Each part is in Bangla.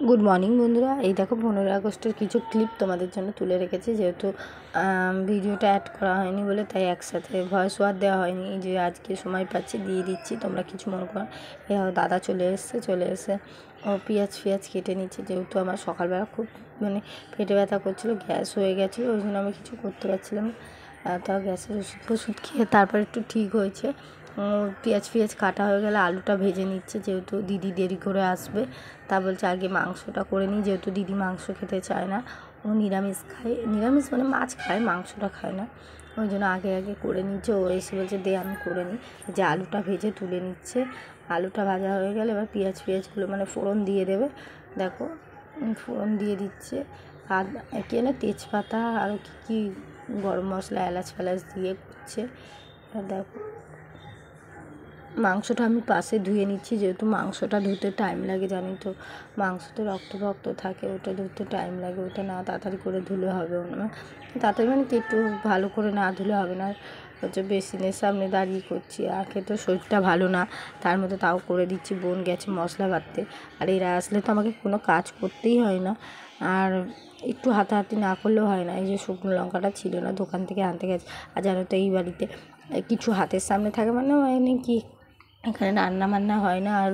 গুড মর্নিং বন্ধুরা, এই দেখো 15 আগস্টের কিছু ক্লিপ তোমাদের জন্য তুলে রেখেছি। যেহেতু ভিডিওটা অ্যাড করা হয়নি বলে তাই একসাথে ভয়েস ওভার দেওয়া হয়নি। যে আজকে সময় পাচ্ছি দিয়ে দিচ্ছি, তোমরা কিছু মনে করো। দাদা চলে এসে ও পেঁয়াজ কেটে নিচ্ছে। যেহেতু আমার সকালবেলা খুব পেটে ব্যথা করছিলো, গ্যাস হয়ে গেছিলো, ওই জন্য আমি কিছু করতে পারছিলাম না। তাও গ্যাসের ওষুধ খেয়ে তারপর একটু ঠিক হয়েছে। পেঁয়াজ কাটা হয়ে গেলে আলুটা ভেজে নিচ্ছে, যেহেতু দিদি দেরি করে আসবে। তা বলছে আগে মাংসটা করে নিই, যেহেতু দিদি মাংস খেতে চায় না, ও নিরামিষ খায়। নিরামিষ মাছ খায়, মাংসটা খায় না, ওই জন্য আগে করে নিচ্ছে। ও এসে বলছে দে আমি করে নিই। যে আলুটা ভেজে তুলে নিচ্ছে। আলুটা ভাজা হয়ে গেলে এবার পেঁয়াজগুলো ফোড়ন দিয়ে দেবে। দেখো ফোড়ন দিয়ে দিচ্ছে। আর কি না তেজপাতা আরও কী গরম মশলা এলাচ দিয়ে করছে। দেখো মাংসটা আমি পাশে ধুয়ে নিচ্ছি, যেহেতু মাংসটা ধুতে টাইম লাগে, জানি তো। মাংসতে রক্ত থাকে, ওটা ধুতে টাইম লাগে। ওটা না তাড়াতাড়ি করে ধুলে হবে না, তাড়াতাড়ি কি একটু ভালো করে না ধুলে হবে না। হচ্ছে বেসিনের সামনে দাঁড়িয়ে করছি, আগে তো শরীরটা ভালো না, তার মধ্যে তাও করে দিচ্ছি। বোন গেছে মশলা বাটতে, আর এরা আসলে তো আমাকে কোনো কাজ করতেই হয় না, আর একটু হাতাহাতি না করলেও হয় না। এই যে শুকনো লঙ্কাটা ছিল না, দোকান থেকে আনতে গেছে। আর জানো তো এই বাড়িতে কিছু হাতের সামনে থাকে কি এখানে রান্না হয় না, আর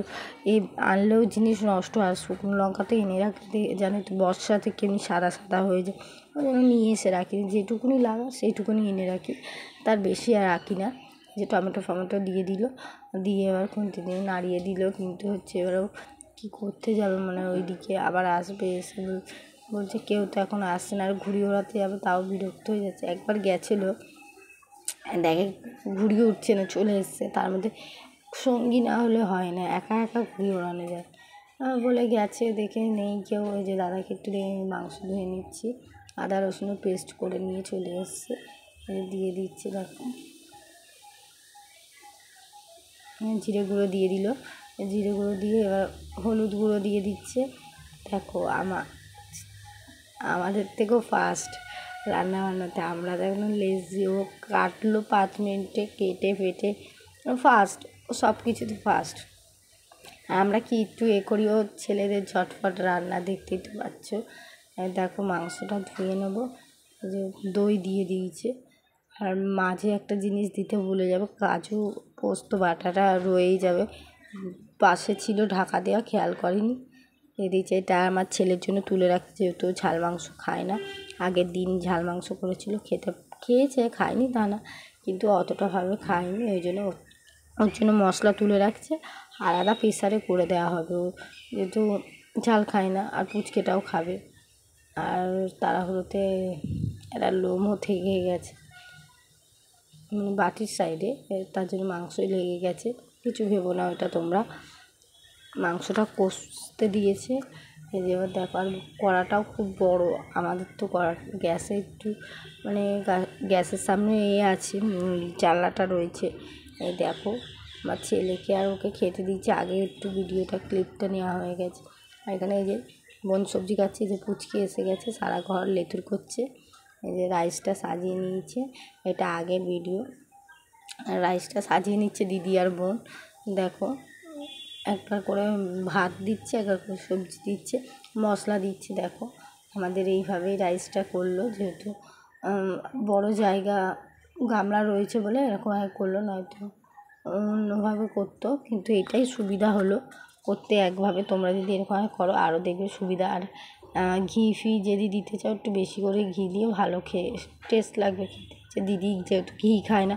এই আনলেও জিনিস নষ্ট হয়। শুকনো লঙ্কা তো এনে রাখতে জানি তো, বর্ষা থেকে এমনি সাদা হয়ে যায়, ওই জন্য নিয়ে এসে রাখি। যেটুকুনি লাগা সেইটুকুনি এনে রাখি, তার বেশি আর রাখি না। যে টমেটো দিয়ে এবার খুন্তি দিয়ে নাড়িয়ে দিল, কিন্তু হচ্ছে এবারও কী করতে যাবে ওইদিকে আবার আসবে, এসে বলছে কেউ তো এখন আসছে না, আর ঘুড়ি ওড়াতে যাবে, তাও বিরক্ত হয়ে যাচ্ছে। একবার গেছিলো, দেখে ঘুড়ি উঠছে না, চলে এসছে। তার মধ্যে সঙ্গী না হলে হয় না, একা ঘুড়ি ওড়ানো যায় বলে গেছে, দেখে নেই কেউ। ওই যে দাদাকে একটু দেখে মাংস ধুয়ে নিচ্ছি, আদা রসুনও পেস্ট করে নিয়ে চলে এসছে, দিয়ে দিচ্ছি। দেখো জিরে গুঁড়ো দিয়ে দিল, জিরে গুঁড়ো দিয়ে এবার হলুদ গুঁড়ো দিয়ে দিচ্ছে। দেখো আমাদের থেকেও ফাস্ট রান্নাবান্নাতে, আমরা তো এখন লেজি। ও কাটলো 5 মিনিটে, কেটে ফেটে ফাস্ট, ও সব কিছুতে ফাস্ট। আমরা কি একটু করি, ও ছেলেদের ঝটফট রান্না, দেখতেই তো পাচ্ছ। দেখো মাংসটা ধুয়ে নেবো। যে দই দিয়ে দিয়েছে, আর মাঝে একটা জিনিস দিতে ভুলে যাবো, কাজু পোস্ত বাটাটা রয়েই যাবে, পাশে ছিল ঢাকা দেওয়া, খেয়াল করিনি। দিয়েছে, এটা আমার ছেলের জন্য তুলে রাখছি, যেহেতু ঝাল মাংস খায় না। আগের দিন ঝাল মাংস করেছিল, খেয়েছে, খায়নি তা না, কিন্তু অতটাভাবে খায়নি, ওই জন্য ওর জন্য মশলা তুলে রাখছে। আলাদা প্রেসারে করে দেওয়া হবে, ও যেহেতু ঝাল খায় না, আর পুচকেটাও খাবে। আর তাড়াহুড়োতে একটা লোমও থেকে গেছে বাটির সাইডে, তার জন্য মাংসই লেগে গেছে। কিছু ভেবো না ওটা তোমরা। মাংসটা কষতে দিয়েছে, এই যে এবার দেখো। আর কড়াটাও খুব বড়, আমাদের তো কড়া গ্যাসে একটু গ্যাসের সামনে আছে, জানলাটা রয়েছে। এই দেখো আমার ছেলেকে আর ওকে খেতে দিচ্ছে, আগে একটু ক্লিপটা নেওয়া হয়ে গেছে। আর এখানে এই যে বোন সবজি খাচ্ছে, যে পুচকি এসে গেছে, সারা ঘর লেতুর করছে। এই যে রাইসটা সাজিয়ে নিয়েছে, এটা আগের ভিডিও। রাইসটা সাজিয়ে নিচ্ছে দিদি আর বোন। দেখো একবার করে ভাত দিচ্ছে, একবার করে সবজি দিচ্ছে, মশলা দিচ্ছে। দেখো আমাদের এইভাবেই রাইসটা করলো, যেহেতু বড় জায়গা গামলা রয়েছে বলে এরকম করলো, নয়তো অন্যভাবে করতো, কিন্তু এটাই সুবিধা হলো করতে একভাবে। তোমরা যদি এরকম করো আরও দেখবে সুবিধা। আর ঘি যদি দিতে চাও, একটু বেশি করে ঘি দিয়ে ভালো টেস্ট লাগবে খেতে। দিদি যেহেতু ঘি খায় না,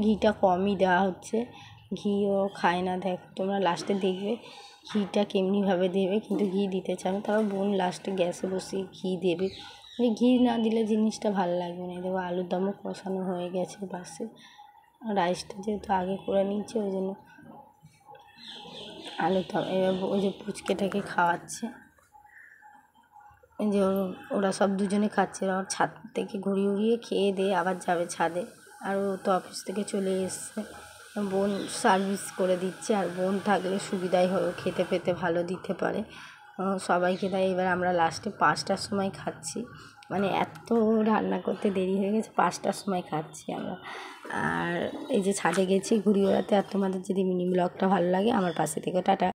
ঘিটা কমই দেওয়া হচ্ছে, ঘিও খায় না। দেখো তোমরা লাস্টে দেখবে ঘিটা কেমনিভাবে দেবে, কিন্তু ঘি দিতে চাও না, তারপর বোন লাস্টে গ্যাসে বসিয়ে ঘি দেবে। ঘি না দিলে জিনিসটা ভালো লাগবে না। দেখো আলুর দমও কষানো হয়ে গেছে পাশে, রাইসটা যেহেতু আগে করে নিয়েছে, ওই জন্য আলুর দম। এবার ওই যে পুচকেটাকে খাওয়াচ্ছে, যে ওরা সব দুজনে খাচ্ছে। আর ছাদ থেকে ঘুরিয়ে খেয়ে দিয়ে আবার যাবে ছাদে, আর ও তো অফিস থেকে চলে এসছে। বোন সার্ভিস করে দিচ্ছে, আর বোন থাকলে সুবিধাই হয়, খেতে পেতে ভালো দিতে পারে, সবাইকে দেয়। এবার আমরা লাস্টে 5টার সময় খাচ্ছি, এত রান্না করতে দেরি হয়ে গেছে, 5টার সময় খাচ্ছি আমরা। আর এই যে ছাদে গেছি ঘুড়ি ওড়াতে। আর তোমাদের যদি মিনি ব্লগটা ভালো লাগে আমার পাশে থেকে টাটা।